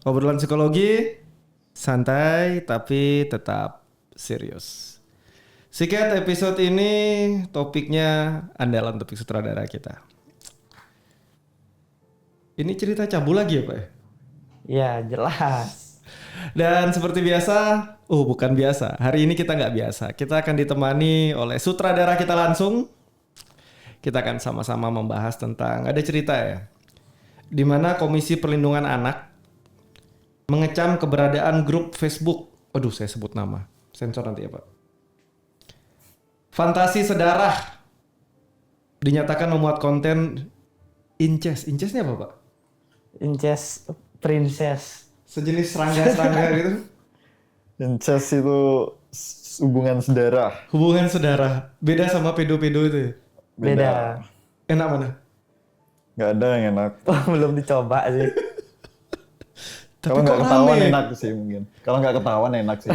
Obrolan psikologi santai tapi tetap serius. Sikat episode ini topiknya andalan topik sutradara kita. Ini cerita cabul lagi ya Pak? Ya jelas. Dan seperti biasa, bukan biasa. Hari ini kita nggak biasa. Kita akan ditemani oleh sutradara kita langsung. Kita akan sama-sama membahas tentang ada cerita ya, di mana Komisi Perlindungan Anak mengecam keberadaan grup Facebook. Aduh, saya sebut nama. Sensor nanti ya Pak. Fantasi Sedarah dinyatakan memuat konten incest. Incestnya apa Pak? Incest princess. Sejenis serangga-serangga gitu. Incest itu hubungan saudara. Hubungan saudara. Beda sama pedo-pedo itu ya? Beda. Enak mana? Gak ada yang enak. Belum dicoba sih. Kalau nggak ketahuan enak sih mungkin. Kalau nggak ketahuan enak sih.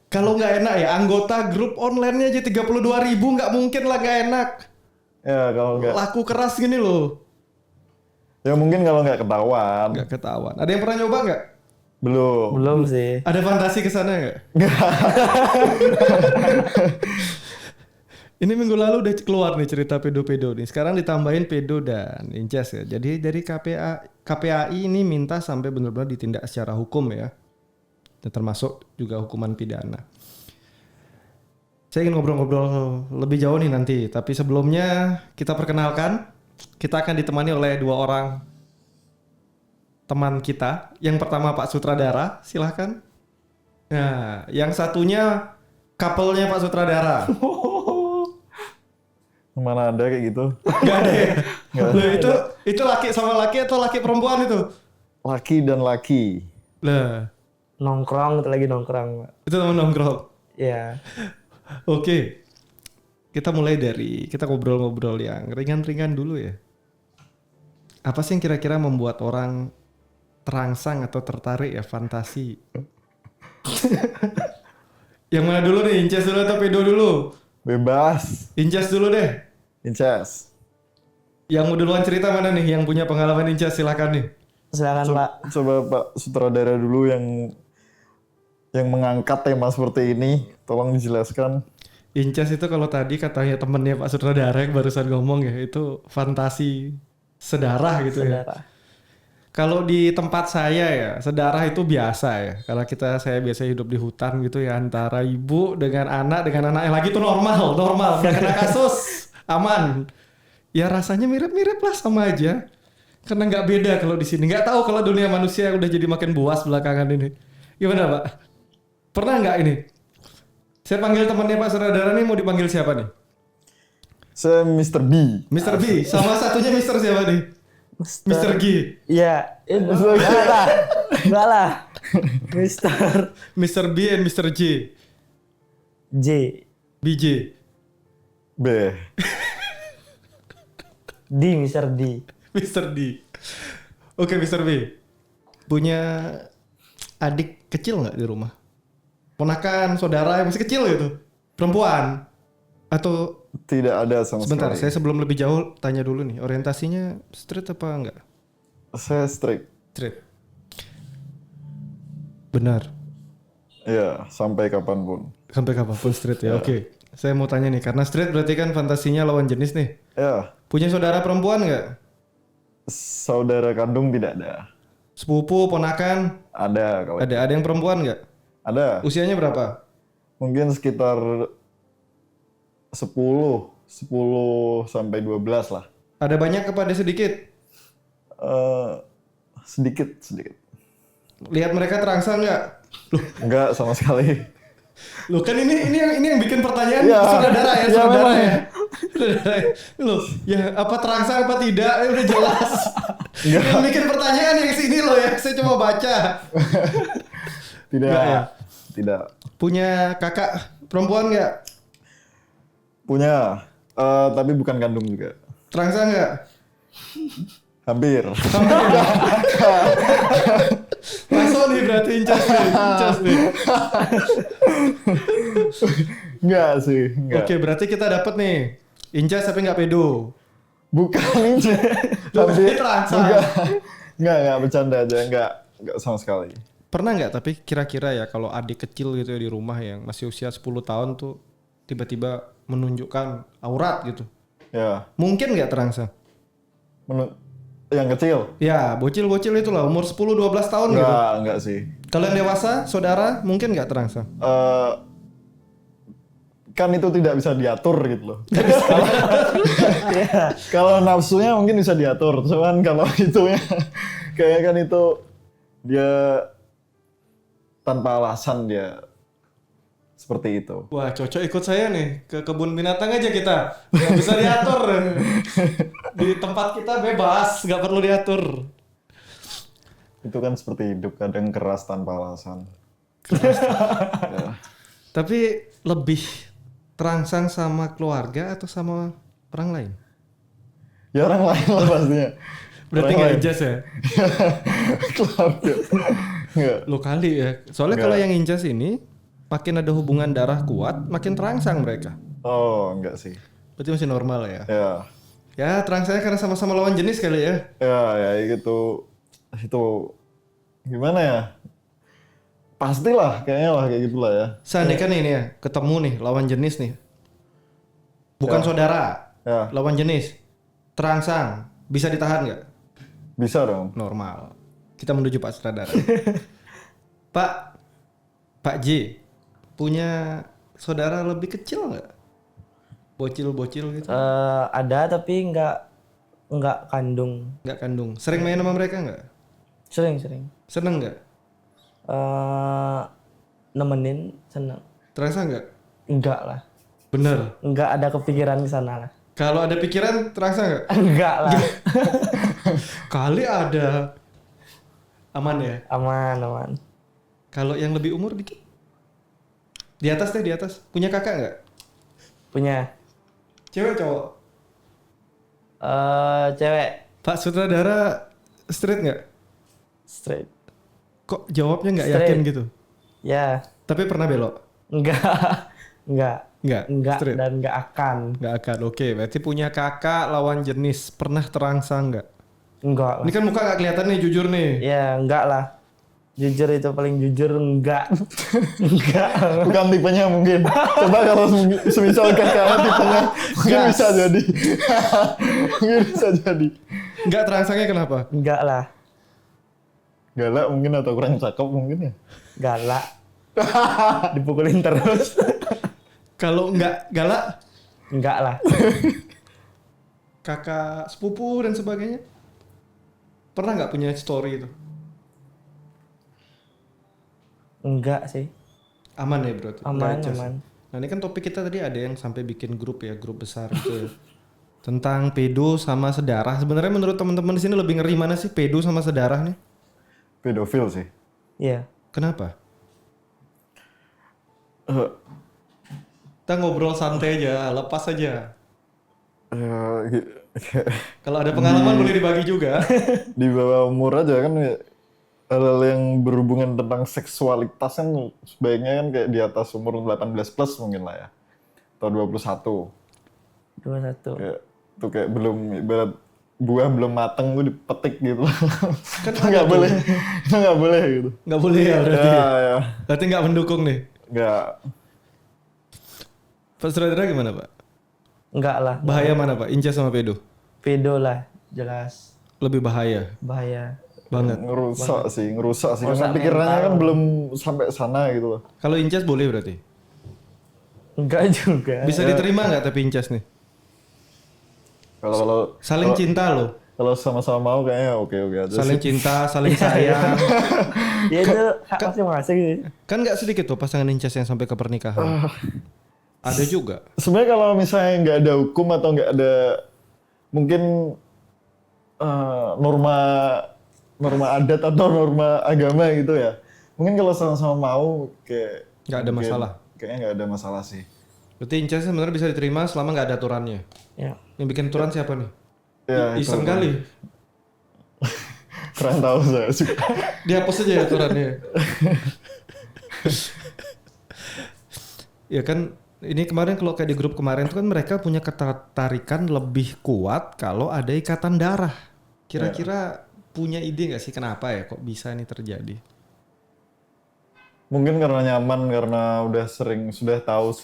Kalau nggak enak ya, anggota grup online-nya aja 32.000 nggak mungkin lah nggak enak. Ya kalau nggak. Laku keras gini loh. Ya mungkin kalau nggak ketahuan. Nggak ketahuan. Ada yang pernah nyoba nggak? Belum. Belum sih. Ada fantasi ke sana nggak? Ini minggu lalu udah keluar nih cerita pedo-pedo nih. Sekarang ditambahin pedo dan incest ya. Jadi dari KPAI ini minta sampai benar-benar ditindak secara hukum ya. Dan termasuk juga hukuman pidana. Saya ingin ngobrol-ngobrol lebih jauh nih nanti. Tapi sebelumnya kita perkenalkan. Kita akan ditemani oleh dua orang teman kita. Yang pertama Pak Sutradara, silahkan. Nah, yang satunya couple-nya Pak Sutradara. Mana ada kayak gitu? Gak ada ya? Loh, itu laki sama laki atau laki perempuan itu? Laki dan laki. Lah, Nongkrong, itu lagi nongkrong, Pak. itu teman nongkrong. Ya. Oke. Kita mulai dari kita ngobrol-ngobrol yang ringan-ringan dulu ya. Apa sih yang kira-kira membuat orang terangsang atau tertarik ya fantasi? Yang mana dulu nih? Incest dulu atau pedo dulu? Bebas. Incest dulu deh. Incest. Yang mau duluan cerita mana nih? Yang punya pengalaman incest silakan nih. Silakan, Pak. Coba Pak Sutradara dulu yang mengangkat tema seperti ini. Tolong dijelaskan. Incest itu kalau tadi katanya temennya Pak Sutradara yang barusan ngomong ya, itu fantasi sedarah gitu ya. Saudara. Kalau di tempat saya ya, sedarah itu biasa ya. Kalau saya biasa hidup di hutan gitu ya, antara ibu dengan anaknya lagi itu normal, nggak kena kasus, aman. Ya rasanya mirip-mirip lah, sama aja. Karena nggak beda kalau di sini. Nggak tahu kalau dunia manusia udah jadi makin buas belakangan ini. Gimana Pak? Pernah nggak ini? Saya panggil temannya Pak Sutradara nih, mau dipanggil siapa nih? Saya Mr. B. Mr. B, sama satunya Mr. siapa nih? Mr. G. Iya. Enggak lah. Mr. B and Mr. J. J. BJ. B. D, Mr. D. Mr. D. Oke, Mr. B. Punya adik kecil nggak di rumah? Ponakan, saudara yang masih kecil gitu? Perempuan? Atau... Tidak ada sama Sebentar, sekali. saya sebelum lebih jauh tanya dulu nih. Orientasinya straight apa enggak? Saya straight. Straight. Benar. Ya, sampai kapanpun. Sampai kapanpun straight ya. Oke. Saya mau tanya nih, karena straight berarti kan fantasinya lawan jenis nih. Ya, Punya saudara perempuan nggak? saudara kandung tidak ada. Sepupu, ponakan? Ada kalau Ada yang perempuan nggak? ada. Usianya berapa? Mungkin sekitar 10 sampai 12 lah. Ada banyak kepada sedikit? Sedikit. Lihat mereka terangsang nggak? Loh, Enggak sama sekali. loh kan ini yang bikin pertanyaan Ya. saudara ya, Ya, saudara memang. ya. Saudara ya. Loh, ya apa terangsang apa tidak? Udah jelas. Yang bikin pertanyaan yang sini loh ya. Saya cuma baca. Tidak. Enggak ya? Tidak. Punya kakak perempuan nggak? Punya. Tapi bukan kandung juga. Terangsang nggak? Hampir. Masuk nih berarti incas nih. Enggak sih. Enggak. Oke, berarti kita dapat nih incas tapi nggak pedo. Bukan. Loh, berarti terangsang. Enggak, bercanda aja. Enggak. nggak sama sekali. Pernah nggak tapi kira-kira ya kalau adik kecil gitu ya di rumah yang masih usia 10 tahun tuh tiba-tiba menunjukkan aurat gitu. Ya, Mungkin nggak terangsang? yang kecil. Ya, bocil-bocil itulah umur 10-12 tahun gitu. Enggak sih. Kalau yang dewasa, saudara mungkin nggak terangsang? Eh, kan itu tidak bisa diatur gitu loh. Kalau nafsunya mungkin bisa diatur, cuman kalau itunya kayak kan itu dia tanpa alasan dia seperti itu. Wah, cocok ikut saya nih ke kebun binatang aja kita. Nggak bisa diatur. Di tempat kita bebas, nggak perlu diatur. Itu kan seperti hidup, kadang keras tanpa alasan. Ya. Tapi lebih terangsang sama keluarga atau sama orang lain? Ya orang lain lah pastinya. Berarti Orang nggak lain. injas ya? Keluarga. Enggak. Lo kali ya. Soalnya Nggak. kalau yang injas ini, makin ada hubungan darah kuat, makin terangsang mereka. Oh, enggak sih. Berarti masih normal ya? Ya. Ya, terangsangnya karena sama-sama lawan jenis kali ya? Ya gitu. Itu gimana ya? Pastilah kayaknya lah kayak gitulah ya. Seandainya kan ini ya, ketemu nih lawan jenis nih. Bukan Ya. saudara, Ya, lawan jenis. Terangsang, bisa ditahan nggak? bisa dong. Normal. Kita menuju Pak Sutradara. Pak J, punya saudara lebih kecil nggak? Bocil-bocil gitu? Ada tapi nggak kandung. Nggak kandung. Sering main sama mereka nggak? Sering. Seneng nggak? Nemenin seneng. Terasa nggak? Enggak lah. Bener. Enggak ada kepikiran ke sana lah. Kalau ada pikiran terasa nggak? Enggak lah. Kali ada. Aman ya? Aman. Kalau yang lebih umur dikit? Di atas deh, di atas. Punya kakak nggak? Punya Cewek cowok? cewek Pak Sutradara straight nggak? straight. Kok jawabnya nggak Straight. yakin gitu? Ya, Tapi pernah belok? enggak. Enggak Nggak? Straight? dan enggak akan. Nggak akan. Oke, berarti punya kakak lawan jenis. Pernah terangsang nggak? Enggak lah. Ini kan muka nggak kelihatan nih, jujur nih. Ya, enggak lah. Jujur itu paling jujur enggak. Enggak. Bukan tipenya mungkin. Coba kalau semisal kakaknya tipenya mungkin Gas. bisa jadi. Mungkin bisa jadi. Nggak terangsangnya kenapa? Enggak lah. Galak mungkin atau kurang cakep mungkin ya. Galak. Dipukulin terus. Kalau nggak galak, Enggak lah. kakak sepupu dan sebagainya. Pernah nggak punya story itu? Enggak sih. Aman ya berarti? Aman, Nggak adjust. aman. Nah ini kan topik kita tadi ada yang sampai bikin grup ya, grup besar gitu ya. Tentang pedo sama sedarah. Sebenarnya menurut teman-teman di sini lebih ngeri mana sih pedo sama sedarah nih? Pedofil sih. Iya. Kenapa? Eh, Kita ngobrol santai aja, lepas aja. Kalau ada pengalaman boleh dibagi juga. Di bawah umur aja kan ya, hal-hal yang berhubungan tentang seksualitas kan sebaiknya kan kayak di atas umur 18 plus mungkin lah ya. Atau 21. 21. Kayak, itu kayak belum ibarat buah belum mateng tuh dipetik gitu. Kan Itu nggak boleh. Itu nggak boleh gitu. Nggak boleh ya berarti. Ya. Berarti nggak mendukung nih. Nggak. Pak Sutradara gimana Pak? Enggak lah. Bahaya mana Pak? Incest sama pedo? Pedo lah, jelas. Lebih bahaya Bahaya. banget. Ngerusak sih. Karena Ngerusak pikirannya mental. kan belum sampai sana gitu loh. Kalau incest boleh berarti? Enggak juga. Bisa diterima nggak tapi incest nih? Kalau Saling cinta loh. kalau sama-sama mau kayaknya oke-oke aja Saling sih. cinta, saling sayang. Ya itu hak masing-masing sih. Kan nggak sedikit tuh pasangan incest yang sampai ke pernikahan. Ada juga. Sebenarnya kalau misalnya nggak ada hukum atau nggak ada mungkin norma adat atau norma agama gitu ya. Mungkin kalau sama-sama mau kayak Nggak ada masalah. Kayaknya nggak ada masalah sih. Berarti incest sebenarnya bisa diterima selama nggak ada aturannya. Ya. Yang bikin aturan siapa nih? Ya, itu Iseng apa? kali. Kurang tahu saya juga. Dihapus aja ya aturannya. Ya kan ini kemarin kalau kayak di grup kemarin tuh kan mereka punya ketertarikan lebih kuat kalau ada ikatan darah. Kira-kira punya ide nggak sih kenapa ya kok bisa ini terjadi? Mungkin karena nyaman, karena sudah tahu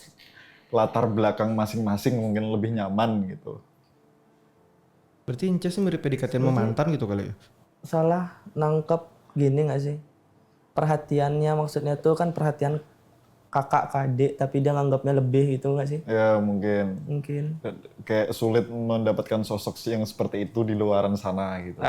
latar belakang masing-masing, mungkin lebih nyaman gitu. Berarti incest ini mirip PDKT sama mantan gitu kali ya? Salah nangkep gini nggak sih? Perhatiannya maksudnya tuh kan perhatian kakak ke adik, tapi dia nganggapnya lebih gitu nggak sih? Ya mungkin. Mungkin. Kayak sulit mendapatkan sosok yang seperti itu di luaran sana gitu.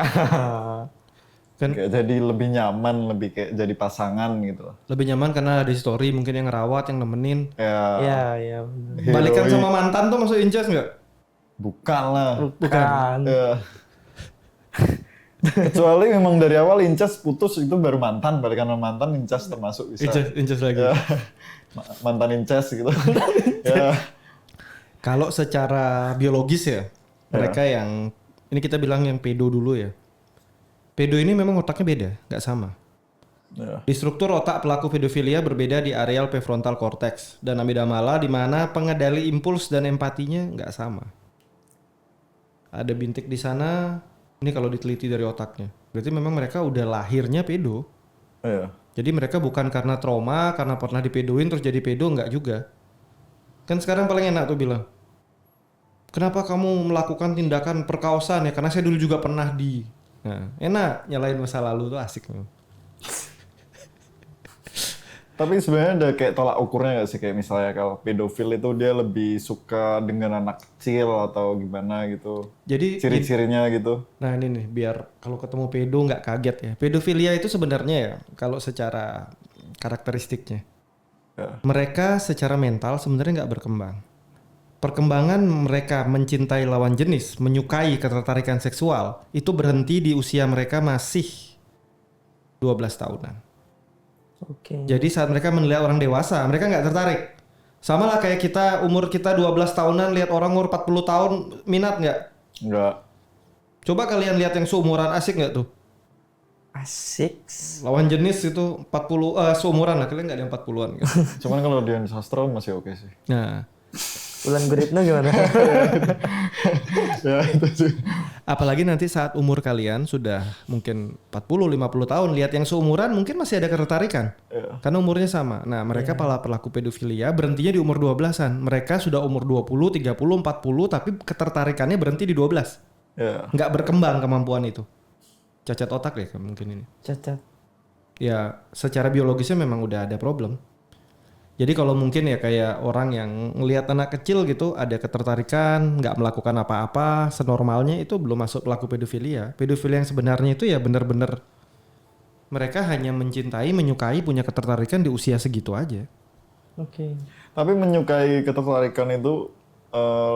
Kan Kayak jadi lebih nyaman, lebih kayak jadi pasangan gitu. lebih nyaman karena ada story mungkin yang ngerawat, yang nemenin. Ya, Ya bener. Balikan sama mantan tuh masuk incest nggak? bukan lah. Bukan. Ya. Kecuali memang dari awal incest putus itu baru mantan, balikan sama mantan incest termasuk bisa. Incest lagi. Ya. Mantan incest gitu. Ya. Kalau secara biologis ya, mereka yang ini kita bilang yang pedo dulu ya. Pedo ini memang otaknya beda, nggak sama. Ya. Di struktur otak pelaku pedofilia berbeda di areal prefrontal cortex dan amigdala di mana pengendali impuls dan empatinya nggak sama. Ada bintik di sana, ini kalau diteliti dari otaknya. Berarti memang mereka udah lahirnya pedo. Ya. Jadi mereka bukan karena trauma, karena pernah dipedoin terus jadi pedo, nggak juga. Kan sekarang paling enak tuh bilang, kenapa kamu melakukan tindakan perkosaan ya? Karena saya dulu juga pernah di... Nah, enak nyalain masa lalu tuh asik. Tapi sebenarnya ada kayak tolak ukurnya nggak sih, kayak misalnya kalau pedofil itu dia lebih suka dengan anak kecil atau gimana gitu, Jadi ciri-cirinya gitu. nah ini nih biar kalau ketemu pedo nggak kaget ya. Pedofilia itu sebenarnya ya kalau secara karakteristiknya Ya. mereka secara mental sebenarnya nggak berkembang. Perkembangan mereka mencintai lawan jenis, menyukai ketertarikan seksual itu berhenti di usia mereka masih 12 tahunan. Oke. Jadi saat mereka melihat orang dewasa, mereka nggak tertarik. Sama lah kayak kita, umur kita 12 tahunan, lihat orang umur 40 tahun, minat nggak? Enggak. Coba kalian lihat yang seumuran, asik nggak tuh? Asik. Lawan jenis itu 40, seumuran lah, kalian nggak ada yang 40-an kan? Cuman kalau Dian Sastro masih oke sih. Nah, Ulan Guritno gimana? Ya itu sih. apalagi nanti saat umur kalian sudah mungkin 40-50 tahun, lihat yang seumuran mungkin masih ada ketertarikan. Ya. Karena umurnya sama. Nah, mereka para pelaku pedofilia berhentinya di umur 12-an. Mereka sudah umur 20, 30, 40, tapi ketertarikannya berhenti di 12. Ya. Nggak berkembang kemampuan itu. Cacat otak ya mungkin ini. Cacat. Ya, secara biologisnya memang udah ada problem. Jadi kalau mungkin ya kayak orang yang ngelihat anak kecil gitu ada ketertarikan, nggak melakukan apa-apa senormalnya, itu belum masuk pelaku pedofilia. Pedofilia yang sebenarnya itu ya benar-benar mereka hanya mencintai, menyukai, punya ketertarikan di usia segitu aja. Oke. Tapi menyukai ketertarikan itu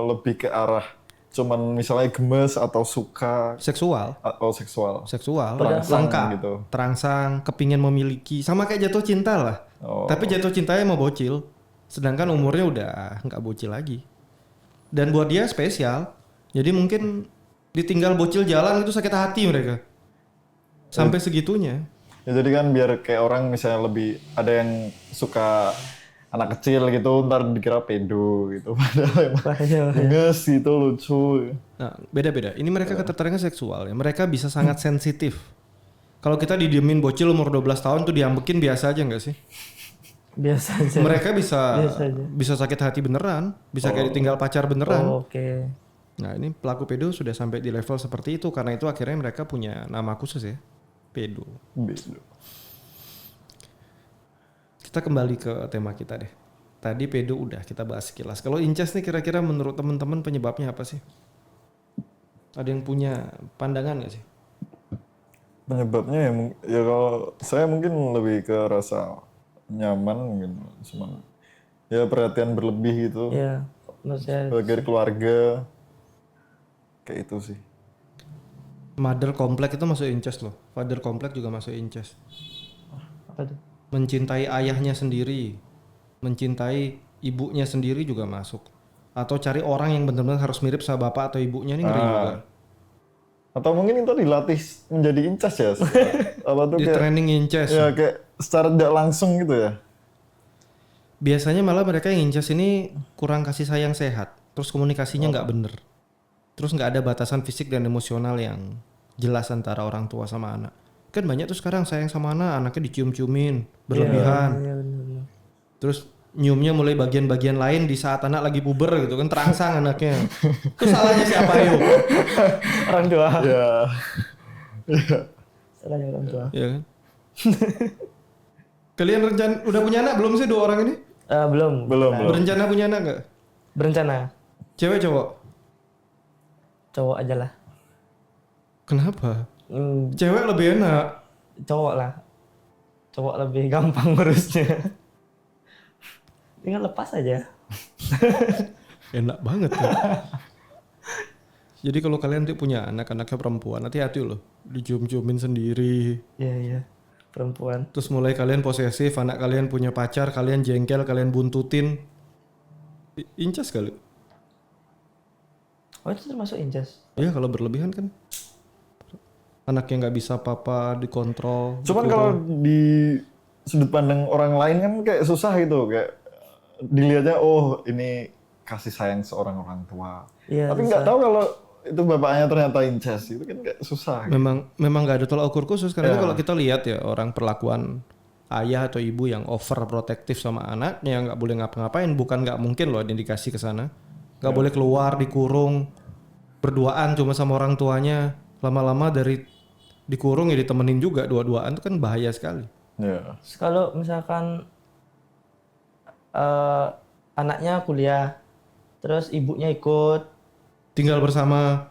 lebih ke arah cuman misalnya gemes atau suka Seksual, atau seksual. terangsang Terangsang gitu. terangsang, kepingin memiliki, sama kayak jatuh cinta lah. Oh. Tapi jatuh cintanya mau bocil, sedangkan umurnya udah nggak bocil lagi. Dan buat dia spesial, jadi mungkin ditinggal bocil jalan itu sakit hati mereka. Sampai segitunya. Ya jadi kan biar kayak orang misalnya lebih ada yang suka anak kecil gitu ntar dikira pedo gitu padahal emang Bahaya. gemes gitu lucu. Nah, beda-beda. Ini mereka ketertarikan seksual ya. Mereka bisa sangat sensitif. Kalau kita didiemin bocil umur 12 tahun tuh diambekin biasa aja nggak sih? Biasa aja. Mereka bisa Biasa aja. bisa sakit hati beneran, bisa kayak ditinggal pacar beneran. Oh, oke. Nah, ini pelaku pedo sudah sampai di level seperti itu karena itu akhirnya mereka punya nama khusus ya. Pedo. Bedo. Kita kembali ke tema kita deh. Tadi pedo udah kita bahas sekilas. Kalau incest nih kira-kira menurut teman-teman penyebabnya apa sih? Ada yang punya pandangan nggak sih? Penyebabnya ya, ya kalau saya mungkin lebih ke rasa nyaman mungkin cuman ya perhatian berlebih gitu Ya, menurut saya sebagai keluarga kayak itu sih. Mother complex itu masuk incest loh. Father complex juga masuk incest. apa tuh? Mencintai ayahnya sendiri, mencintai ibunya sendiri juga masuk. Atau cari orang yang benar-benar harus mirip sama bapak atau ibunya ini ngeri juga. Atau mungkin itu dilatih menjadi incest ya. Apa tuh Di kayak training incest. ya kayak secara tidak langsung gitu ya. Biasanya malah mereka yang incest ini kurang kasih sayang sehat, terus komunikasinya nggak bener, terus nggak ada batasan fisik dan emosional yang jelas antara orang tua sama anak. Kan banyak tuh sekarang sayang sama anak, anaknya dicium-ciumin berlebihan. Iya benar. Terus nyiumnya mulai bagian-bagian lain di saat anak lagi puber gitu kan, terangsang anaknya. Itu salahnya siapa yuk? Orang tua. Ya. Salahnya orang tua. Ya kan? Kalian udah punya anak belum sih 2 orang ini? Belum. Belum. Berencana punya anak nggak? Berencana. Cewek cowok? Cowok aja lah. Kenapa? Cewek lebih enak. Cowok lah. Cowok lebih gampang ngurusnya. Tinggal lepas aja. Enak banget ya. Jadi kalau kalian tuh punya anak-anaknya perempuan, hati-hati loh. Dicium-ciumin sendiri. Iya. Perempuan. Terus mulai kalian posesif, anak kalian punya pacar, kalian jengkel, kalian buntutin. Incest kali. Oh itu termasuk incest? Ya kalau berlebihan kan. Anaknya nggak bisa apa-apa dikontrol. Cuman kalau di sudut pandang orang lain kan kayak susah gitu, kayak dilihatnya oh ini kasih sayang seorang orang tua. Iya. Tapi nggak tahu kalau itu bapaknya ternyata incest, itu kan kayak susah. Memang nggak ada tolak ukur khusus karena itu kalau kita lihat ya orang perlakuan ayah atau ibu yang overprotektif sama anaknya nggak boleh ngapa-ngapain, bukan nggak mungkin loh ada indikasi ke sana. Nggak boleh keluar, dikurung, berduaan cuma sama orang tuanya, lama-lama dari dikurung ya ditemenin juga dua-duaan itu kan bahaya sekali. Ya. Terus kalau misalkan anaknya kuliah, terus ibunya ikut, Tinggal bersama.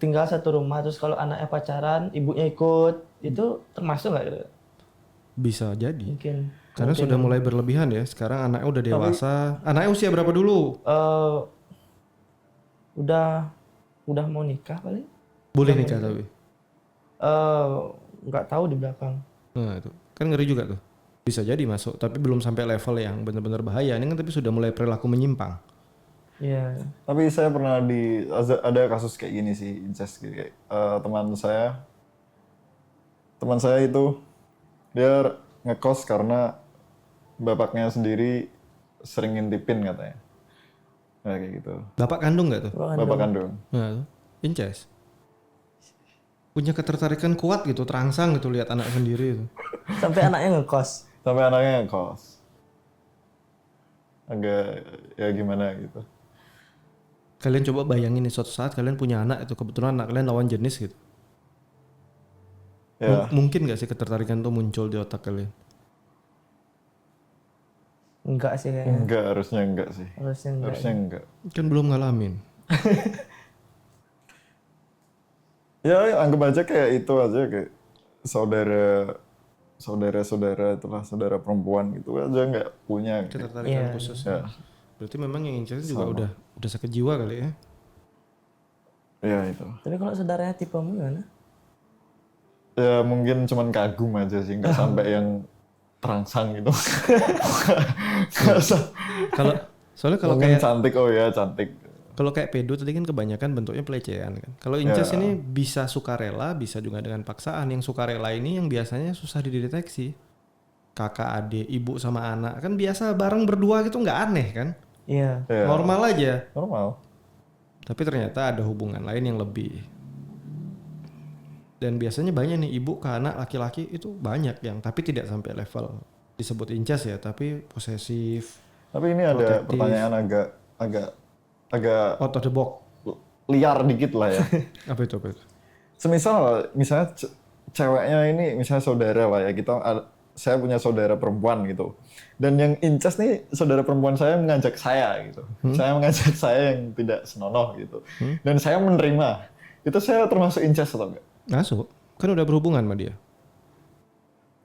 tinggal satu rumah, terus kalau anaknya pacaran, ibunya ikut, itu termasuk nggak? Gitu? Bisa jadi. Mungkin. Karena sudah mulai berlebihan ya. Sekarang anaknya udah dewasa. Anaknya usia berapa dulu? Udah mau nikah paling? Boleh nikah tapi. Nggak tahu di belakang. Nah itu kan ngeri juga tuh. Bisa jadi masuk, tapi belum sampai level yang benar-benar bahaya. Ini kan tapi sudah mulai perilaku menyimpang. Iya. Tapi saya pernah ada kasus kayak gini sih, incest gitu. Kayak, teman saya itu dia ngekos karena bapaknya sendiri sering ngintipin katanya. Nah, kayak gitu. Bapak kandung nggak tuh? Bapak kandung. Nah, tuh. Incest. Punya ketertarikan kuat gitu, terangsang gitu lihat anak sendiri itu. Sampai anaknya ngekos. Sampai anaknya ngekos. Agak ya gimana gitu. Kalian coba bayangin nih suatu saat kalian punya anak itu kebetulan anak kalian lawan jenis gitu. Ya. Mungkin nggak sih ketertarikan tuh muncul di otak kalian? Enggak sih kayaknya. Enggak, harusnya enggak sih. Harusnya enggak. Harusnya enggak. Kan belum ngalamin. Ya anggap aja kayak itu aja kayak saudara itulah saudara perempuan gitu aja nggak punya gitu. Ketertarikan khusus. Ya. Berarti memang yang incest juga udah sakit jiwa kali ya. Ya itu. Tapi kalau saudaranya tipemu gimana? Ya mungkin cuman kagum aja sih, nggak sampai yang terangsang gitu. Kalau soalnya kalau mungkin kayak cantik, oh ya cantik. kalau kayak pedo tadi kan kebanyakan bentuknya pelecehan kan. Kalau incest ini bisa sukarela, bisa juga dengan paksaan. Yang sukarela ini yang biasanya susah dideteksi. Kakak, adik, ibu sama anak kan biasa bareng berdua gitu nggak aneh kan? Iya. Ya, Normal aja. normal. Tapi ternyata ada hubungan lain yang lebih. Dan biasanya banyak nih ibu ke anak laki-laki itu banyak yang tapi tidak sampai level disebut incest ya, tapi posesif. Tapi ini ada Protektif. pertanyaan agak Out of the box. liar dikit lah ya. Apa itu? Misalnya ceweknya ini misalnya saudara lah ya, saya punya saudara perempuan gitu. Dan yang incest nih saudara perempuan saya mengajak saya gitu. Saya mengajak saya yang tidak senonoh gitu. Dan saya menerima. Itu saya termasuk incest atau enggak? Masuk. Kan udah berhubungan sama dia.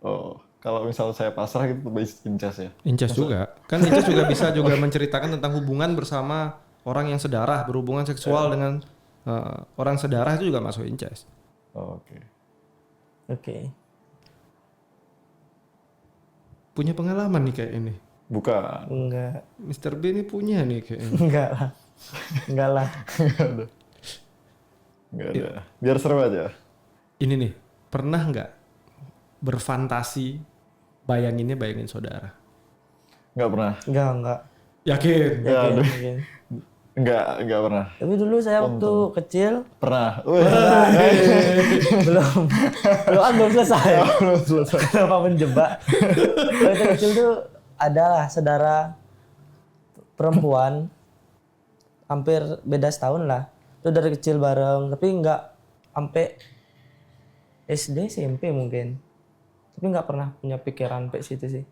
Oh, kalau misal saya pasrah gitu itu incest ya. Incest juga. Kan incest juga bisa juga menceritakan tentang hubungan bersama orang yang sedarah, berhubungan seksual dengan orang sedarah itu juga masuk incest. Oh, oke. Oke. Punya pengalaman nih kayak ini. Bukan. Enggak. Mr. B ini punya nih kayaknya. Enggak lah. Enggak lah. Enggak ada. Biar seru aja. Ini nih, pernah nggak berfantasi bayangin saudara? Nggak pernah. Enggak. Yakin? Ya, Yakin, aduh. yakin. Enggak pernah. Tapi dulu saya waktu kecil Pernah. belum belum selesai. Belum selesai. Kenapa menjebak? Waktu kecil tuh adalah saudara perempuan hampir beda setahun lah. Itu dari kecil bareng, tapi nggak sampai SD SMP mungkin. Tapi nggak pernah punya pikiran sampai situ sih.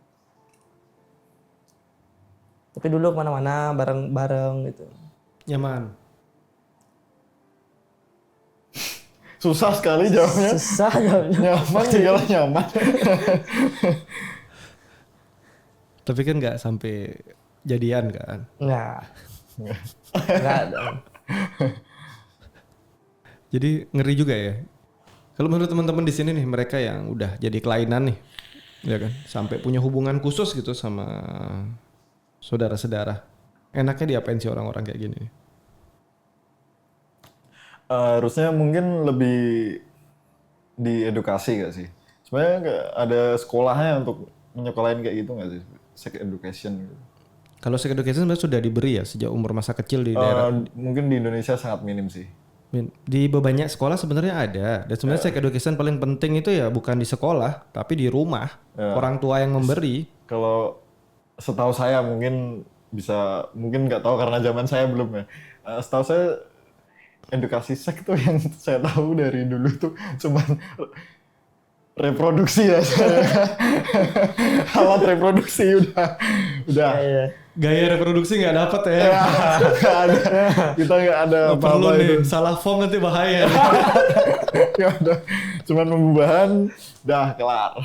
Tapi dulu kemana-mana bareng-bareng gitu. Nyaman. Susah sekali jawabnya. Susah jawabnya. Nyaman juga nyaman. Tapi kan nggak sampai jadian kan? Nggak. Nggak dong. Jadi ngeri juga ya. Kalau menurut teman-teman di sini nih, mereka yang udah jadi kelainan nih, ya kan, sampai punya hubungan khusus gitu sama saudara-saudara. Enaknya diapain sih orang-orang kayak gini nih? Harusnya mungkin lebih diedukasi gak sih? Sebenarnya nggak ada sekolahnya untuk menyekolahin kayak gitu nggak sih? Sex education gitu. Kalau sex education sebenarnya sudah diberi ya sejak umur masa kecil di daerah. Mungkin di Indonesia sangat minim sih. Di banyak sekolah sebenarnya ada. Dan sebenarnya sex education paling penting itu ya bukan di sekolah, tapi di rumah. Orang tua yang memberi. Kalau setahu saya mungkin nggak tahu karena zaman saya belum ya. Setahu saya edukasi seks tuh yang saya tahu dari dulu tuh cuman reproduksi ya. Alat reproduksi udah. Iya. Gaya reproduksi nggak dapat ya. Nggak ada. Kita nggak ada Nggak perlu apa-apa nih, itu. salah form nanti bahaya. Nggak ada. Cuman pembubahan, dah kelar.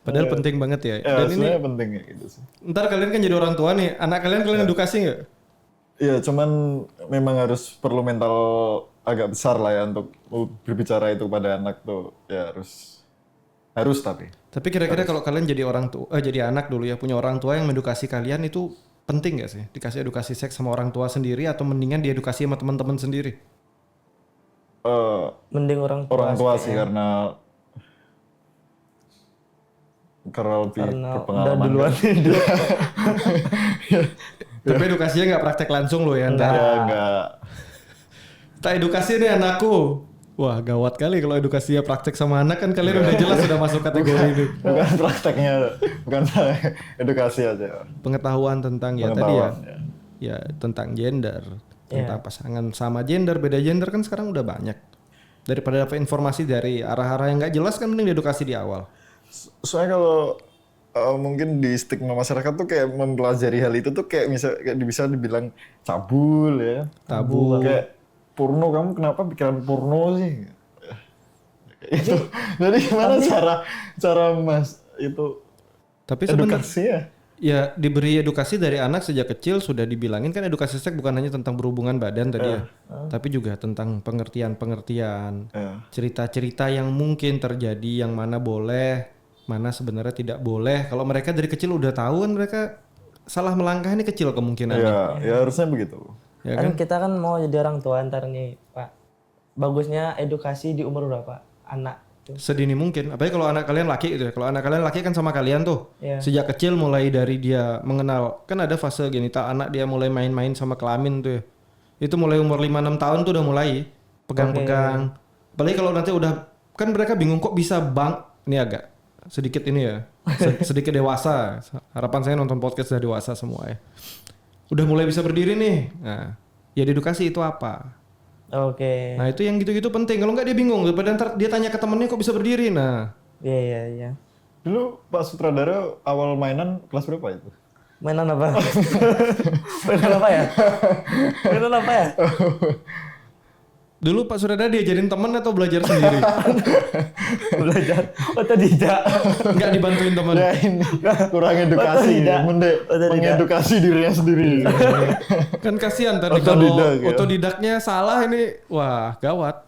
Padahal penting banget ya. Ya, Dan ini sebenarnya penting ya gitu sih. ntar kalian kan jadi orang tua nih, anak kalian edukasi nggak? Iya, cuman memang harus perlu mental agak besar lah ya untuk berbicara itu pada anak tuh. Ya harus tapi. Tapi kira-kira kalau kalian jadi orang tua, jadi anak dulu ya, punya orang tua yang mengedukasi kalian itu penting nggak sih? Dikasih edukasi seks sama orang tua sendiri atau mendingan diedukasi sama teman-teman sendiri? Mending orang tua. Orang tua sih sih kayaknya. karena lebih Karena udah berpengalaman. duluan kan. hidup. Tapi edukasinya nggak praktek langsung loh ya ntar. Ya enggak. Tak edukasi nih anakku. Wah gawat kali kalau edukasinya praktek sama anak kan kalian udah jelas sudah masuk kategori itu. Bukan prakteknya, bukan edukasi aja. Pengetahuan tentang ya tadi ya. Ya tentang gender, tentang pasangan sama gender, beda gender kan sekarang udah banyak. Daripada dapat informasi dari arah-arah yang nggak jelas kan mending edukasi di awal. Soalnya kalau mungkin di stigma masyarakat tuh kayak mempelajari hal itu tuh kayak bisa dibilang cabul ya. Tabu. Kayak porno, kamu kenapa pikiran porno sih? Itu. Jadi gimana cara Mas itu Tapi sebenarnya edukasi ya? ya diberi edukasi dari anak sejak kecil sudah dibilangin kan edukasi seks bukan hanya tentang berhubungan badan tadi ya. Tapi juga tentang pengertian-pengertian, cerita-cerita yang mungkin terjadi yang mana boleh, mana sebenarnya tidak boleh. Kalau mereka dari kecil udah tahu kan mereka salah melangkah ini kecil kemungkinannya. Ya harusnya begitu. Ya Kan kita kan mau jadi orang tua ntar nih Pak. Bagusnya edukasi di umur berapa? Anak tuh. Sedini mungkin. Apalagi kalau anak kalian laki gitu ya. Kalau anak kalian laki kan sama kalian tuh. Iya. Sejak kecil mulai dari dia mengenal. Kan ada fase genital anak dia mulai main-main sama kelamin tuh ya. Itu mulai umur 5-6 tahun tuh udah mulai pegang-pegang. Apalagi kalau nanti udah kan mereka bingung kok bisa ini agak sedikit ini ya. Sedikit dewasa. Harapan saya nonton podcast udah dewasa semua ya. Udah mulai bisa berdiri nih. Nah, ya edukasi itu apa? Oke. Nah itu yang gitu-gitu penting. Kalau nggak dia bingung. Daripada ntar dia tanya ke temennya kok bisa berdiri. Nah Iya. Dulu Pak Sutradara awal mainan kelas berapa itu? Mainan apa? Mainan apa ya? Mainan apa ya? dulu Pak Sutradara diajarin temen atau belajar sendiri? Belajar otodidak. Nggak dibantuin temen. Ya ini kurang edukasi, Otodidak. mengedukasi dirinya sendiri. Kan kasihan tadi kalau Otodidak, ya. otodidaknya salah ini. Wah gawat.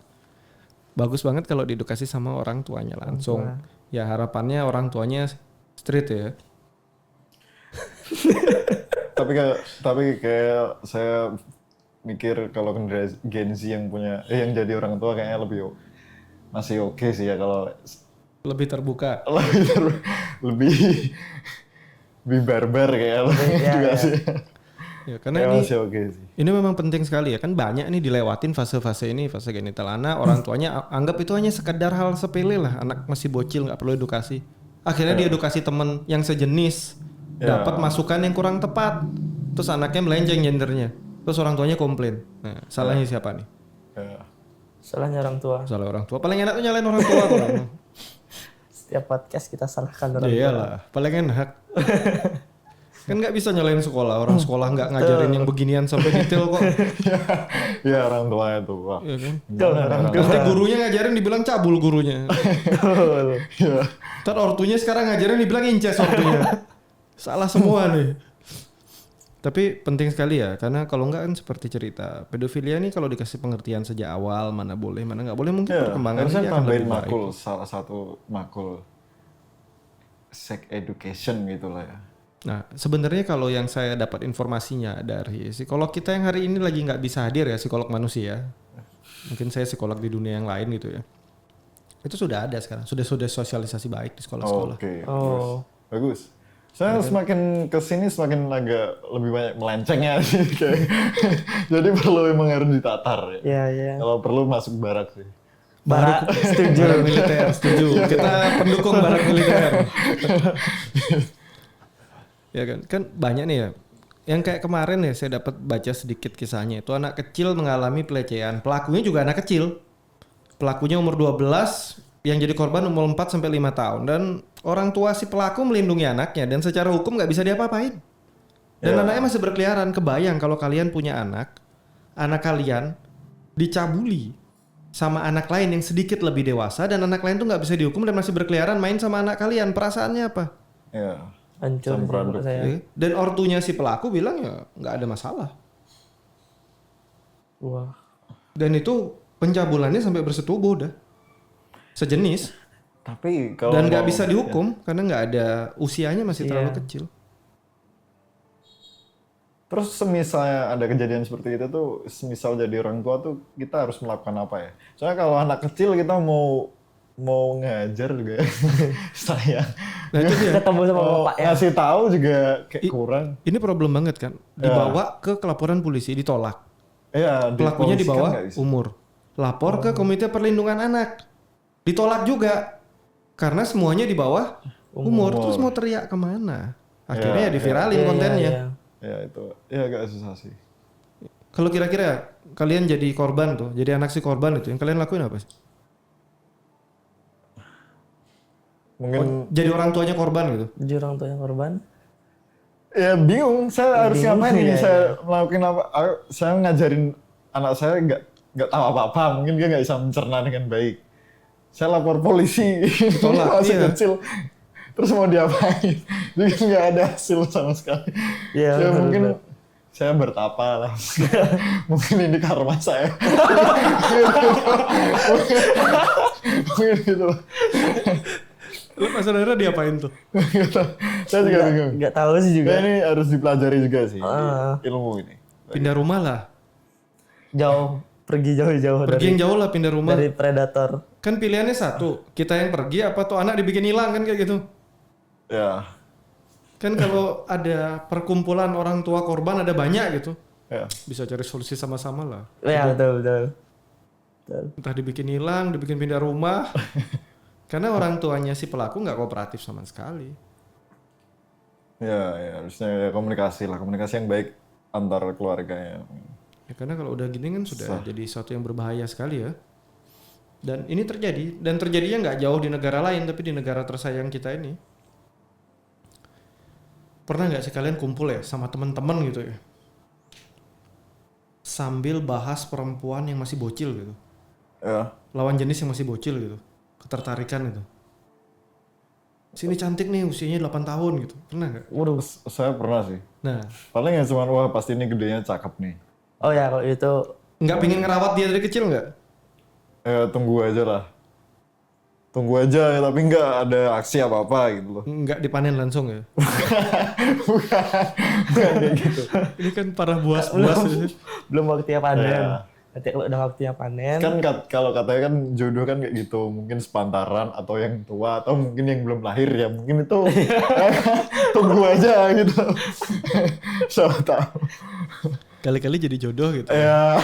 Bagus banget kalau diedukasi sama orang tuanya langsung. Ya harapannya orang tuanya street ya. tapi kayak saya mikir kalau generasi Gen Z yang jadi orang tua kayaknya masih oke sih ya kalau Lebih terbuka. lebih barbar kayak juga sih. Ya, karena Ya, ini masih oke sih. ini memang penting sekali ya, kan banyak nih dilewatin fase-fase ini, fase genital anak, orang tuanya anggap itu hanya sekedar hal sepele lah, anak masih bocil nggak perlu edukasi. Akhirnya diedukasi temen yang sejenis, Ya. dapat masukan yang kurang tepat, terus anaknya melenceng gendernya, terus orang tuanya komplain. Nah, salahnya siapa nih? Ya. Salahnya orang tua. Salah orang tua. Paling enak tuh nyalain orang tua tuh. Setiap podcast kita salahkan orang Ya tua. iyalah, paling enak. Kan nggak bisa nyalain sekolah, orang sekolah nggak ngajarin yang beginian sampai detail kok. Ya orang tua itu. Wah. Iya kan? Orang tua. Nanti gurunya ngajarin dibilang cabul gurunya. Ya. Ntar ortunya sekarang ngajarin dibilang inces ortunya. Salah semua nih. Tapi penting sekali ya, karena kalau enggak kan seperti cerita pedofilia nih, kalau dikasih pengertian sejak awal mana boleh mana nggak boleh, mungkin Ya, perkembangannya harusnya dia akan tambahin lebih baik. makul, salah satu makul sex education gitu lah ya. Nah, sebenarnya kalau yang saya dapat informasinya dari psikolog kita yang hari ini lagi nggak bisa hadir ya, psikolog manusia. Mungkin saya psikolog di dunia yang lain gitu ya. Itu sudah ada sekarang, sudah sosialisasi baik di sekolah-sekolah. Oke, Oh. bagus. Saya semakin kesini semakin agak lebih banyak melencengnya sih kayak. Jadi perlu emang harus ditatar ya. Iya, iya. Kalau perlu masuk barak sih. Barak setuju. Barak militer, setuju. Kita pendukung barak militer. Ya kan, kan banyak nih ya. Yang kayak kemarin ya saya dapat baca sedikit kisahnya. Itu anak kecil mengalami pelecehan. Pelakunya juga anak kecil. Pelakunya umur 12, yang jadi korban umur 4 sampai 5 tahun, dan orang tua si pelaku melindungi anaknya dan secara hukum nggak bisa diapa-apain. Dan Ya. anaknya masih berkeliaran. Kebayang kalau kalian punya anak kalian dicabuli sama anak lain yang sedikit lebih dewasa, dan anak lain tuh nggak bisa dihukum dan masih berkeliaran main sama anak kalian, perasaannya apa? Ya. Hancur sih menurut saya. Ya. Dan ortunya si pelaku bilang ya nggak ada masalah. Wah. Dan itu pencabulannya sampai bersetubuh dah. Sejenis. Tapi kalau Dan nggak mau- bisa dihukum karena nggak ada, usianya masih terlalu kecil. Terus semisalnya ada kejadian seperti itu tuh, semisal jadi orang tua tuh kita harus melakukan apa ya? Soalnya kalau anak kecil kita mau ngajar juga saya. Nah itu dia. Ketemu sama Mau bapak ya. ngasih tahu juga kayak kurang. Ini problem banget kan. Dibawa ke laporan polisi, ditolak. Iya, Pelakunya di dipolisikan bawah nggak bisa. umur. Lapor ke Komite Perlindungan Anak. Ditolak juga. Karena semuanya di bawah umur. Terus mau teriak kemana? Akhirnya ya diviralin kontennya. Iya. Ya itu, ya agak susah sih. Kalau kira-kira kalian jadi korban tuh, jadi anak si korban itu, yang kalian lakuin apa sih? Mungkin Jadi orang tuanya korban gitu. Jadi orang tua yang korban. ya bingung, saya harus Bingung, ngapain ini? iya, Saya melakukin apa? Saya ngajarin anak saya nggak tahu apa-apa, mungkin dia nggak bisa mencerna dengan baik. Saya lapor polisi, Tolak, masih iya. kecil. Terus mau diapain? Jadi nggak ada hasil sama sekali. Iya, Ya benar, mungkin benar. saya bertapa lah. Mungkin ini karma saya. Mungkin gitu. Lu Mas Saudara diapain tuh? Saya juga bingung. Nggak tahu sih juga. Ya, ini harus dipelajari juga sih Ah. ilmu ini. Pindah rumah lah. Jauh, pergi jauh-jauh Pergi dari yang jauh lah, pindah rumah. dari predator. Kan pilihannya satu, kita yang pergi apa tuh anak dibikin hilang kan kayak gitu. Ya, Kan kalau ada perkumpulan orang tua korban ada banyak gitu. ya. Bisa cari solusi sama-sama lah. Ya, betul. Entah dibikin hilang, dibikin pindah rumah. Karena orang tuanya si pelaku nggak kooperatif sama sekali. Ya, harusnya ya komunikasi lah, komunikasi yang baik antar keluarganya. Ya karena kalau udah gini kan sudah jadi sesuatu yang berbahaya sekali ya. Dan ini terjadi, dan terjadinya nggak jauh di negara lain, tapi di negara tersayang kita ini. Pernah nggak sih kalian kumpul ya sama teman-teman gitu ya, sambil bahas perempuan yang masih bocil gitu, Ya, lawan jenis yang masih bocil gitu, ketertarikan gitu. Sini cantik nih, usianya 8 tahun gitu, pernah nggak? Waduh. saya pernah sih. Nah, Paling ya cuma wah pasti ini gedenya cakep nih. Oh ya, kalau itu nggak pingin ngerawat dia dari kecil nggak? Ya tunggu aja lah. Tunggu aja ya, tapi nggak ada aksi apa-apa gitu loh. Nggak dipanen langsung ya? Bukan kayak gitu. Ini kan para buas-buas gitu. belum waktunya Ya, panen. Nanti kalau udah waktunya panen. Kan kalau katanya kan jodoh kan kayak gitu, mungkin sepantaran atau yang tua atau mungkin yang belum lahir ya, mungkin itu tunggu aja gitu. Siapa tahu. Kali-kali jadi jodoh gitu. Ya.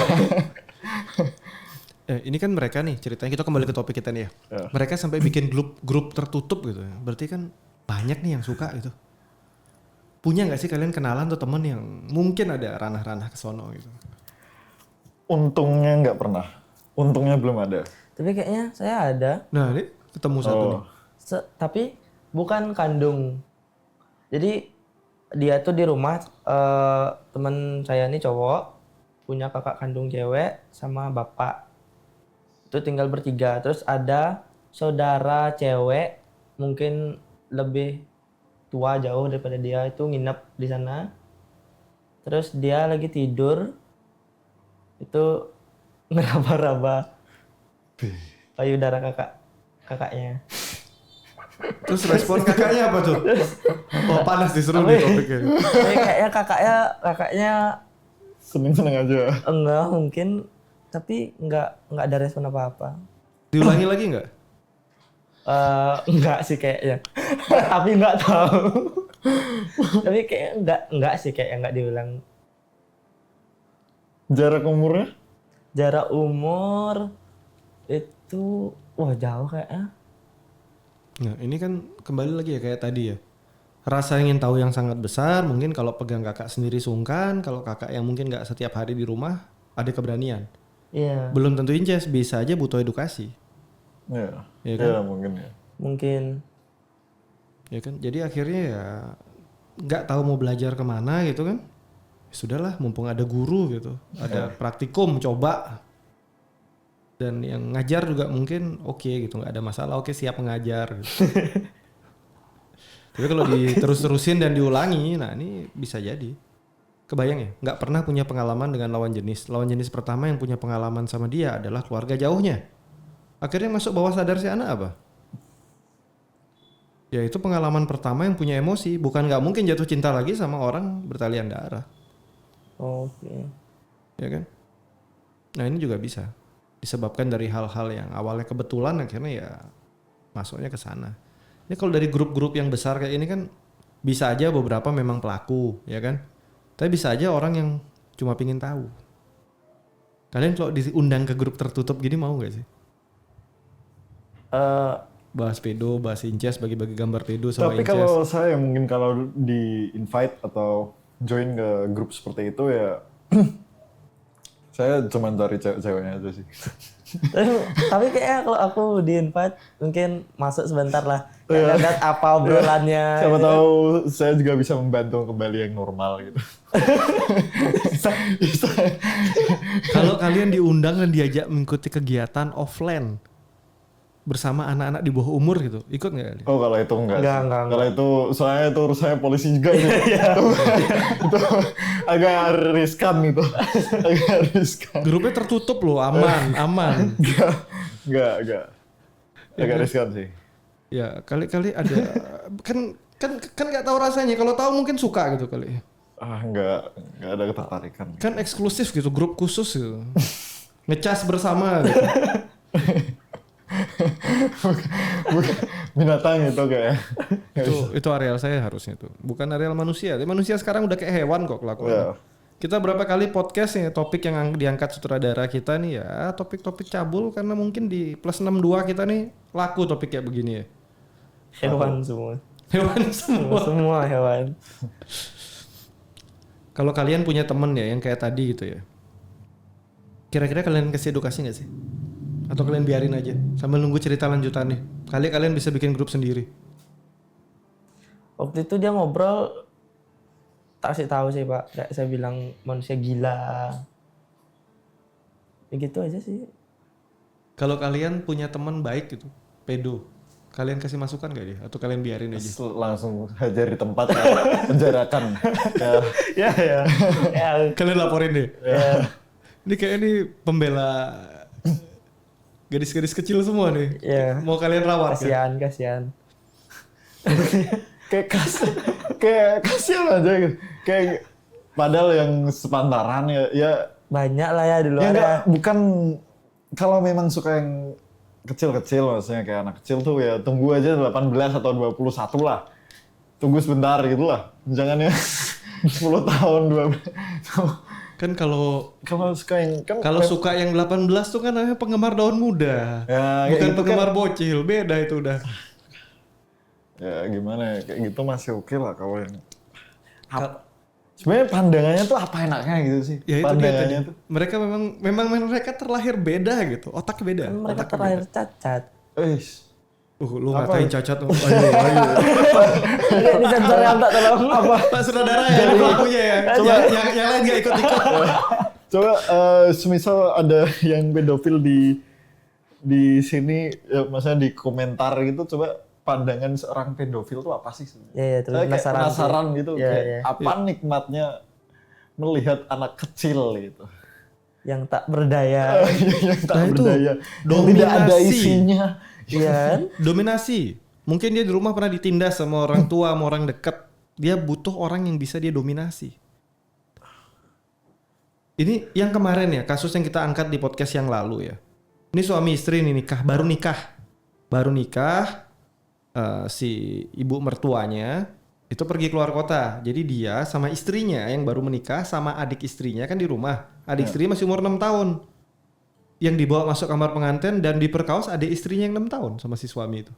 Ini kan mereka nih ceritanya, kita kembali ke topik kita nih ya. Mereka sampai bikin grup tertutup gitu ya. Berarti kan banyak nih yang suka gitu. Punya nggak sih kalian kenalan atau temen yang mungkin ada ranah-ranah ke sono gitu? Untungnya nggak pernah. Untungnya belum ada. Tapi kayaknya saya ada. Nah ini ketemu satu nih. Tapi bukan kandung. Jadi dia tuh di rumah teman saya nih cowok punya kakak kandung cewek sama bapak. Itu tinggal bertiga. Terus ada saudara cewek mungkin lebih tua jauh daripada dia itu nginep di sana. Terus dia lagi tidur itu ngeraba-raba payudara kakaknya. Terus respon kakaknya apa tuh? Oh panas disuruh nih topiknya. Tapi kayaknya kakaknya Seneng-seneng aja. enggak mungkin, tapi enggak ada respon apa-apa. Diulangi lagi nggak? Enggak sih kayaknya. Tapi enggak tahu. Tapi kayak enggak sih kayak enggak diulang. Jarak umurnya? Jarak umur itu wah jauh kayaknya. Nah ini kan kembali lagi ya kayak tadi ya. Rasa ingin tahu yang sangat besar, mungkin kalau pegang kakak sendiri sungkan, kalau kakak yang mungkin nggak setiap hari di rumah ada keberanian. Iya. Belum tentu incest, bisa aja butuh edukasi. Iya. Iya kan? Ya, mungkin ya. Mungkin. Ya kan, jadi akhirnya ya nggak tahu mau belajar kemana gitu kan. Sudahlah, mumpung ada guru gitu, ada praktikum, coba. Dan yang ngajar juga mungkin oke gitu, nggak ada masalah, oke siap mengajar. Gitu. Tapi kalau diterus-terusin dan diulangi, nah ini bisa jadi. Kebayang ya, nggak pernah punya pengalaman dengan lawan jenis. Lawan jenis pertama yang punya pengalaman sama dia adalah keluarga jauhnya. Akhirnya masuk bawah sadar si anak apa? Ya itu pengalaman pertama yang punya emosi. Bukan nggak mungkin jatuh cinta lagi sama orang bertalian darah. Oke. Ya kan? Nah ini juga bisa disebabkan dari hal-hal yang awalnya kebetulan akhirnya ya masuknya ke sana. Ini kalau dari grup-grup yang besar kayak ini kan bisa aja beberapa memang pelaku, ya kan? Tapi bisa aja orang yang cuma pingin tahu. Kalian kalau diundang ke grup tertutup gini mau gak sih? Bahas pedo, bahas incest, bagi-bagi gambar pedo sama Tapi incest. kalau saya mungkin kalau di invite atau join ke grup seperti itu ya saya cuma cari cewek-ceweknya aja sih. Tapi kayaknya kalau aku di invite mungkin masuk sebentar lah. Kayak lihat apa obrolannya. Siapa gitu. tahu saya juga bisa membantu kembali yang normal gitu. Kalau kalian diundang dan diajak mengikuti kegiatan offline bersama anak-anak di bawah umur gitu, ikut nggak kalian? Oh kalau itu enggak. Enggak. Kalau itu soalnya itu urusannya polisi juga nih. Itu agak riskan itu. Agak riskan. Grupnya tertutup loh, aman. Enggak. Agak riskan sih. Ya kali-kali ada kan nggak tahu rasanya. Kalau tahu mungkin suka gitu kali. Enggak ada ketertarikan. Kan eksklusif gitu, grup khusus gitu. Ngecas bersama gitu. Binatang itu kayak. Itu areal saya harusnya tuh. Bukan areal manusia. Tapi manusia sekarang udah kayak hewan kok kelakuannya. Kita berapa kali podcast ya topik yang diangkat sutradara kita nih ya topik-topik cabul karena mungkin di plus 62 kita nih laku topik kayak begini ya. Hewan semua. Hewan semua. Semua hewan. Kalau kalian punya temen ya yang kayak tadi gitu ya. Kira-kira kalian kasih edukasi gak sih? Atau kalian biarin aja sambil nunggu cerita lanjutannya. Kali kalian bisa bikin grup sendiri. Waktu itu dia ngobrol tak kasih tahu sih Pak. Kayak saya bilang manusia gila. Ya gitu aja sih. Kalau kalian punya teman baik gitu, pedo, kalian kasih masukan gak dia? Atau kalian biarin aja? Langsung hajar di tempat ya. Penjarakan. Ya. Ya. Kalian laporin deh. Ini kayak ini pembela gadis-gadis kecil semua nih. Ya. Mau kalian rawat kan? Kasihan. kayak kasihan aja gitu. Kayak padahal yang sepantaran ya banyak lah ya di Ya luar enggak, ya. bukan kalau memang suka yang kecil-kecil maksudnya kayak anak kecil tuh ya tunggu aja 18 atau 21 lah. Tunggu sebentar gitu lah. Jangan ya 10 tahun 12. Kan kalau Kalau suka yang kan suka yang 18 tuh kan namanya penggemar daun muda. Ya, Bukan itu penggemar kan- bocil, beda itu udah. ya gimana ya kayak gitu masih oke lah kalau yang sebenarnya pandangannya tuh apa enaknya gitu sih. Ya itu dia tadi. Pandangannya tuh. Mereka memang mereka terlahir beda gitu. Otaknya beda. Kan mereka Otaknya terlahir beda. cacat. Lu Apa? ngatain cacat. Ayo. Ini sensor yang tak tolong. Pak saudara ya, pelakunya ya. Yang lain gak ikut-ikut. Coba semisal ada yang pedofil di sini ya, maksudnya di komentar gitu coba pandangan seorang pedofil tuh apa sih sebenarnya? Iya, terus Saya kayak penasaran gitu Iya, kayak iya. apa nikmatnya melihat anak kecil gitu. Yang tak berdaya. Yang tak Nah, itu berdaya. Yang tidak ada dominasi. isinya. Iya kan? Dominasi. Mungkin dia di rumah pernah ditindas sama orang tua, sama orang dekat. Dia butuh orang yang bisa dia dominasi. Ini yang kemarin ya, kasus yang kita angkat di podcast yang lalu ya. Ini suami istri nih baru nikah. Si ibu mertuanya itu pergi keluar kota. Jadi dia sama istrinya yang baru menikah sama adik istrinya kan di rumah. Adik istrinya masih umur 6 tahun. Yang dibawa masuk kamar pengantin dan diperkaos adik istrinya yang 6 tahun sama si suami itu.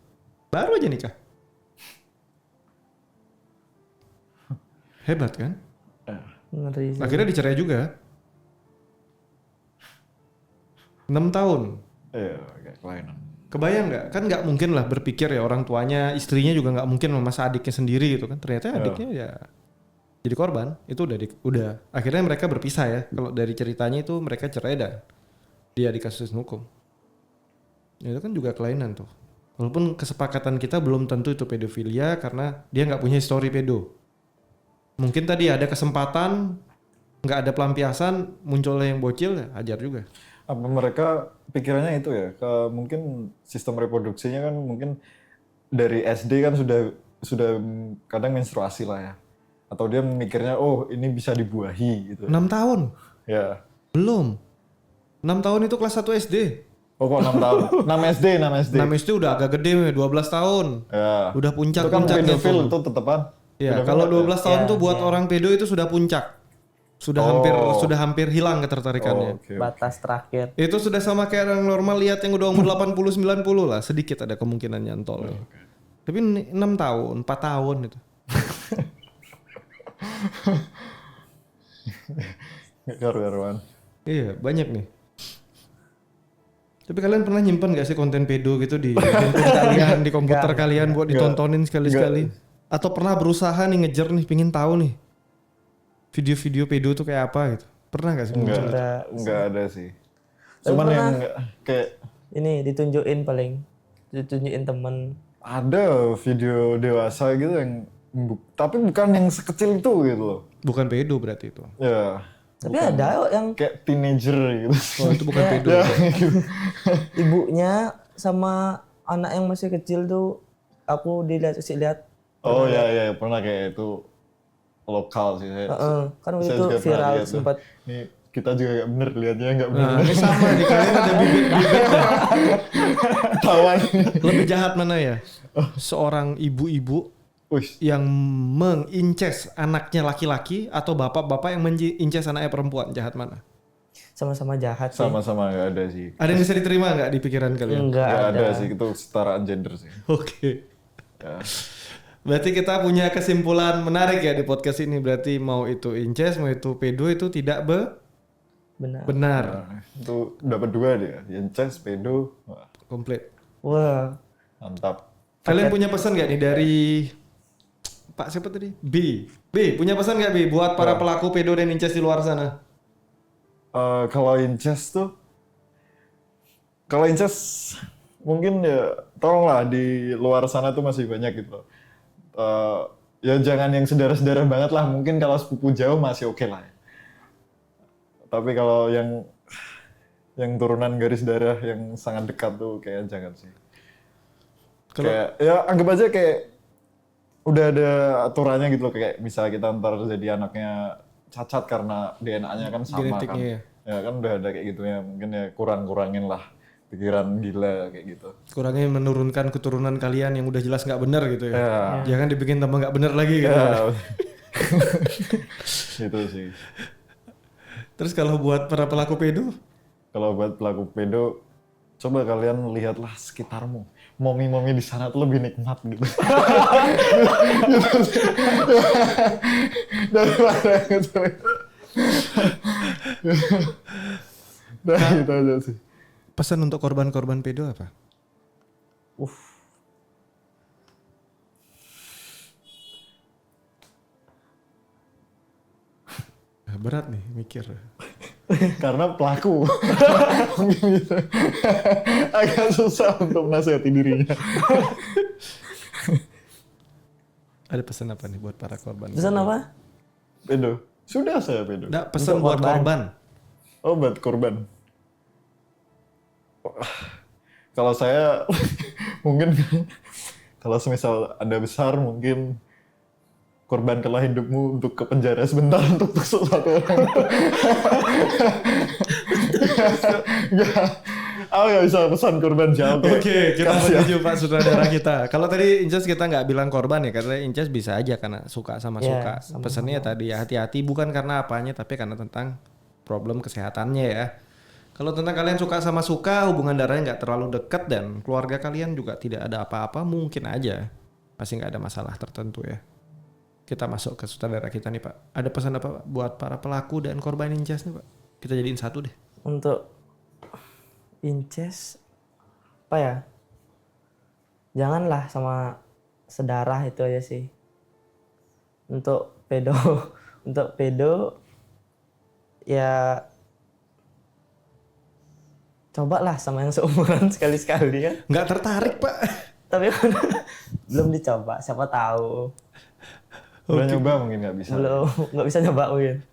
Baru aja nikah. Hebat kan? Ngeri sih. Akhirnya dicerai juga. 6 tahun. Iya, kayak kelainan. Kebayang nggak? Kan nggak mungkin lah berpikir ya orang tuanya, istrinya juga nggak mungkin memasa adiknya sendiri gitu kan. Ternyata adiknya ya jadi korban. Itu udah. Akhirnya mereka berpisah ya. Kalau dari ceritanya itu mereka cerai dan dia di kasus hukum. Itu kan juga kelainan tuh. Walaupun kesepakatan kita belum tentu itu pedofilia karena dia nggak punya histori pedo. Mungkin tadi ada kesempatan, nggak ada pelampiasan, munculnya yang bocil ya ajar juga. Apa mereka pikirannya itu ya? Mungkin sistem reproduksinya kan mungkin dari SD kan sudah kadang menstruasi lah ya. Atau dia memikirnya oh ini bisa dibuahi gitu. 6 tahun? Ya. Belum. 6 tahun itu kelas 1 SD. Oh kok 6 tahun? 6 SD, 6 SD. 6 SD udah agak gede, 12 tahun. Ya. Udah Itu kan puncak-puncaknya pedofil tuh. itu tetepan. Ya, Pedofil kalau kan 12 tahun Ya, tuh buat ya. orang pedo itu sudah puncak. Sudah hampir hilang ketertarikannya. Oh, oke. Batas terakhir. Itu sudah sama kayak orang normal lihat yang udah umur 80 90 lah, sedikit ada kemungkinan nyantol. Tapi 6 tahun, 4 tahun itu. Karu-karuan. Iya, banyak nih. Tapi kalian pernah nyimpen gak sih konten pedo gitu di handphone kalian, di komputer kalian buat ditontonin sekali-sekali? Atau pernah berusaha nih ngejar nih, pingin tahu nih video-video pedo tuh kayak apa gitu? Pernah gak sih muncul? Enggak ada sih. Tapi Cuman yang pernah. kayak Ini ditunjukin paling. Ditunjukin temen. ada video dewasa gitu yang tapi bukan yang sekecil itu gitu loh. Bukan pedo berarti itu. Ya. Tapi ada yang Kayak teenager gitu. Oh itu bukan pedo. Ya, ibunya sama anak yang masih kecil tuh aku lihat. Oh ya pernah kayak itu lokal sih saya. Kan waktu saya itu juga pernah viral lihat tuh. sempat. Nih kita juga nggak bener lihatnya nggak bener. Nah, ini sama nih, kalian ada bibit-bibit. Tawan. Lebih jahat mana ya? Seorang ibu-ibu Wih, yang menginces anaknya laki-laki atau bapak-bapak yang menginces anaknya perempuan, jahat mana? Sama-sama jahat sih. sama-sama nggak ada sih. Ada yang bisa diterima nggak di pikiran kalian? Enggak Nggak ada. ada sih itu kesetaraan gender sih. Oke. Ya. Berarti kita punya kesimpulan menarik ya di podcast ini. Berarti mau itu incest, mau itu pedo itu tidak Benar. benar. Nah, itu dapat 2 dia. Incest, pedo. Wah, Komplit. Wah, mantap. Kalian punya pesan nggak nih dari Pak siapa tadi? B, punya pesan nggak B buat para pelaku pedo dan incest di luar sana? Kalau incest mungkin ya tolonglah di luar sana tuh masih banyak gitu. Ya jangan yang saudara-saudara banget lah. Mungkin kalau sepupu jauh masih oke lah. Tapi kalau yang turunan garis darah yang sangat dekat tuh kayak jangan sih. Kayak ya anggap aja kayak udah ada aturannya gitu loh, kayak bisa kita ntar jadi anaknya cacat karena DNA-nya kan sama Genetiknya kan. ya. Ya kan udah ada kayak gitu ya, mungkin ya kurangin lah pikiran gila kayak gitu. Kurangnya menurunkan keturunan kalian yang udah jelas nggak benar gitu ya. Ya. Jangan dibikin tambah nggak benar lagi gitu. Ya. Gitu sih. Terus kalau buat para pelaku pedo, Kalau buat pelaku pedo, coba kalian lihatlah sekitarmu. Momi-momi di sana tuh lebih nikmat gitu. Daripada gitu. Nah, gitu aja sih. pesan untuk korban-korban pedo apa? Berat nih mikir. Karena pelaku. Mungkin gitu. Agak susah untuk menasihati dirinya. Ada pesan apa nih buat para korban? Pesan apa? Pedo. Sudah saya pedo. Nggak, pesan Untuk buat korban. Oh, buat korban. Kalau saya mungkin kalau semisal ada besar mungkin korbankanlah hidupmu untuk ke penjara sebentar untuk tusuk satu orang. Aku nggak bisa pesan korban jauh. Oke, kita Kasih ya. menuju Pak Sutradara kita. Kalau tadi Inces kita nggak bilang korban ya, karena Inces bisa aja karena suka sama Ya, suka. sama-sama. Pesannya tadi ya hati-hati bukan karena apanya, tapi karena tentang problem kesehatannya ya. Kalau tentang kalian suka sama suka, hubungan darahnya nggak terlalu dekat dan keluarga kalian juga tidak ada apa-apa, mungkin aja pasti nggak ada masalah tertentu ya. Kita masuk ke sutradara kita nih Pak. Ada pesan apa Pak buat para pelaku dan korban Inces nih Pak? Kita jadiin satu deh. Untuk Inces apa ya? Janganlah sama sedarah itu aja sih. Untuk pedo, untuk pedo ya cobalah sama yang seumuran sekali-sekali kan. Nggak tertarik Pak. Tapi kan belum dicoba, siapa tahu. Udah nyoba mungkin nggak bisa. Belum, nggak bisa nyoba mungkin.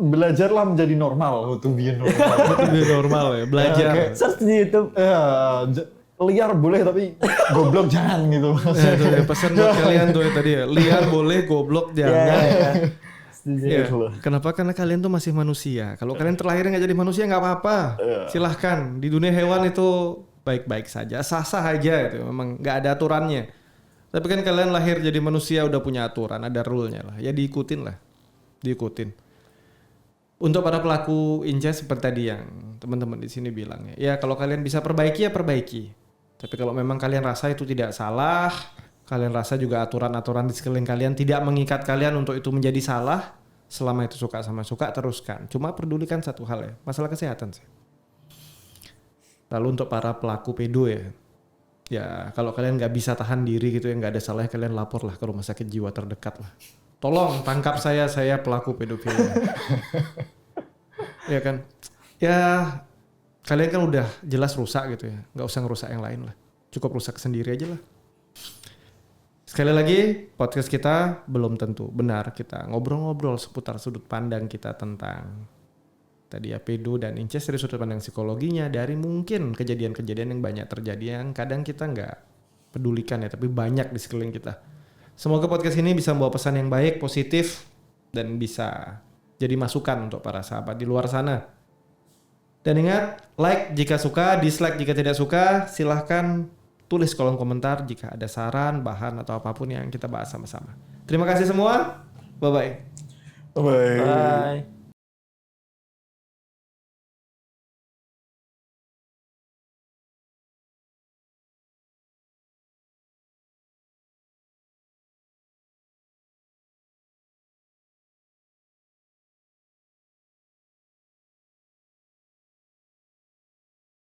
Belajarlah menjadi normal, to be normal. Lebih normal ya, belajar. Kayak, Search di YouTube. liar boleh tapi goblok jangan gitu. Ya, tuh, ya, pesan buat kalian tuh ya, tadi ya. Liar boleh, goblok jangan. Ya. Setuju. Ya, kenapa? Karena kalian tuh masih manusia. Kalau kalian terlahirnya nggak jadi manusia nggak apa-apa. Silahkan. Di dunia hewan itu baik-baik saja, sah-sah aja itu. Memang nggak ada aturannya. Tapi kan kalian lahir jadi manusia udah punya aturan, ada rule-nya lah. Ya diikutin lah, diikutin. Untuk para pelaku Inces seperti tadi yang teman-teman di sini bilang ya kalau kalian bisa perbaiki ya perbaiki. Tapi kalau memang kalian rasa itu tidak salah, kalian rasa juga aturan-aturan di sekeliling kalian tidak mengikat kalian untuk itu menjadi salah, selama itu suka sama suka teruskan. Cuma pedulikan satu hal ya, masalah kesehatan sih. Lalu untuk para pelaku pedo ya kalau kalian nggak bisa tahan diri gitu ya nggak ada salahnya kalian lapor lah ke rumah sakit jiwa terdekat lah. Tolong tangkap saya pelaku pedofil. Ya kan? Ya kalian kan udah jelas rusak gitu ya. Nggak usah ngerusak yang lain lah. Cukup rusak sendiri aja lah. Sekali lagi podcast kita belum tentu benar. Kita ngobrol-ngobrol seputar sudut pandang kita tentang tadi ya pedo dan Inces dari sudut pandang psikologinya. Dari mungkin kejadian-kejadian yang banyak terjadi yang kadang kita nggak pedulikan ya. Tapi banyak di sekeliling kita. Semoga podcast ini bisa membawa pesan yang baik, positif, dan bisa jadi masukan untuk para sahabat di luar sana. Dan ingat, like jika suka, dislike jika tidak suka, silahkan tulis kolom komentar jika ada saran, bahan, atau apapun yang kita bahas sama-sama. Terima kasih semua, bye-bye. Bye. Bye.